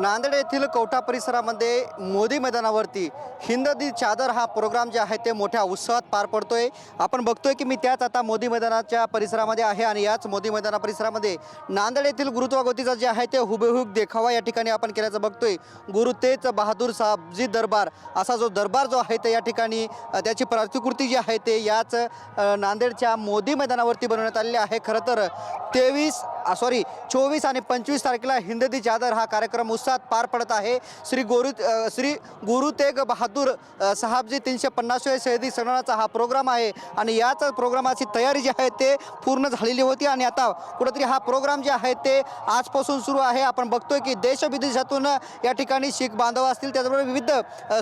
नांदेड येथील कवठा परिसरामध्ये मोदी मैदानावरती हिंद दी चादर हा प्रोग्राम जे आहे ते मोठ्या उत्साहात पार पडतोय। आपण बघतोय की मी त्याच आता मोदी मैदानाच्या परिसरामध्ये आहे आणि याच मोदी मैदाना परिसरामध्ये नांदेड येथील गुरुत्वागतीचा जे आहे ते हुबेहूब देखावा या ठिकाणी आपण केल्याचं बघतोय। गुरु तेज बहादूर साहबजी दरबार असा जो दरबार जो आहे ते या ठिकाणी त्याची प्रतिकृती जी आहे ते याच नांदेडच्या मोदी मैदानावरती बनवण्यात आलेली आहे। खरं तर 24 आणि 25 तारखेला हिंद दी चादर हा कार्यक्रम उत्साहात पार पडत आहे। श्री गुरु तेग बहादूर साहबजी 350वे शहीदी सणाचा हा प्रोग्राम आहे आणि याच प्रोग्रामाची तयारी जी आहे ते पूर्ण झालेली होती आणि आता कुठेतरी हा प्रोग्राम जे आहे ते आजपासून सुरू आहे। आपण बघतोय की देश विदेशातून या ठिकाणी शीख बांधव असतील, त्याचबरोबर विविध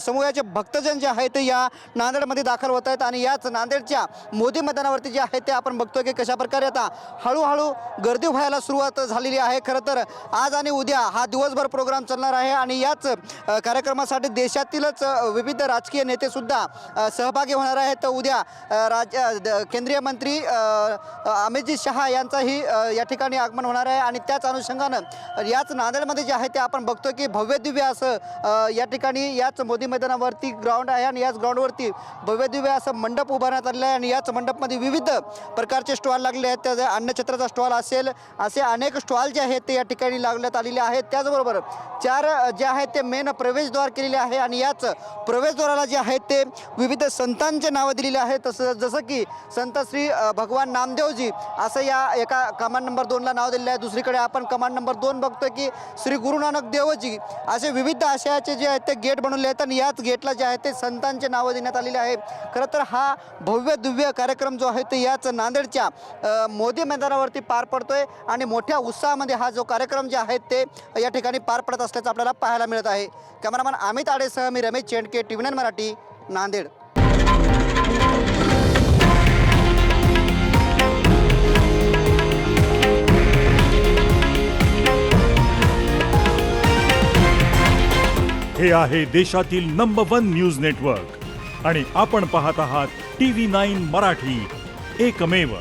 समूहाचे भक्तजन जे आहेत ते या नांदेडमध्ये दाखल होत आहेत आणि याच नांदेडच्या मोदी मैदानावरती जे आहे ते आपण बघतोय की कशा प्रकारे आता हळूहळू गर्दी व्हायला सुरुवात झालेली आहे। खरं तर आज आणि उद्या हा दिवसभर प्रोग्राम चालणार आहे आणि याच कार्यक्रमासाठी देशातीलच विविध राजकीय नेते सुद्धा सहभागी होणार आहेत। तर उद्या केंद्रीय मंत्री अमित शहा यांचाही या ठिकाणी आगमन होणार आहे आणि त्याच अनुषंगानं याच नांदेडमध्ये जे आहे ते आपण बघतो की भव्य दिव्य असं या ठिकाणी याच मोदी मैदानावरती ग्राउंड आहे आणि याच ग्राउंडवरती भव्य दिव्य असं मंडप उभारण्यात आलेलं आहे आणि याच मंडपमध्ये विविध प्रकारचे स्टॉल लागले आहेत। त्या अन्नछत्राचा स्टॉल असेल, असे अनेक स्टॉल जे आहेत ते या ठिकाणी लागण्यात आलेले आहेत। त्याचबरोबर 4 जे आहेत ते मेन प्रवेशद्वार केलेले आहे आणि याच प्रवेशद्वाराला जे आहेत ते विविध संतांचे नावं दिलेली आहेत। जसं की संत श्री भगवान नामदेवजी असं या एका कमांड नंबर 2ला नाव दिलेलं आहे। दुसरीकडे आपण कमांड नंबर 2 बघतोय की श्री गुरु नानक देवजी असे विविध आशयाचे जे आहेत ते गेट बनवले आहेत आणि याच गेटला जे आहे ते संतांचे नावं देण्यात आलेले आहे। खरं तर हा भव्य दिव्य कार्यक्रम जो आहे ते याच नांदेडच्या मोदी मैदानावरती पार पडतोय आणि मोठ्या उत्साहामध्ये हा जो कार्यक्रम जे आहे ते या ठिकाणी पार पडत असल्याचं आपल्याला पाहायला मिळत आहे। कॅमेरामॅन अमित आडेसह मी रमेश चेंडके, TV9 मराठी, नांदेड। हे आहे देशातील नंबर 1 न्यूज नेटवर्क आणि आपण पाहत आहात TV9 मराठी, एकमेव।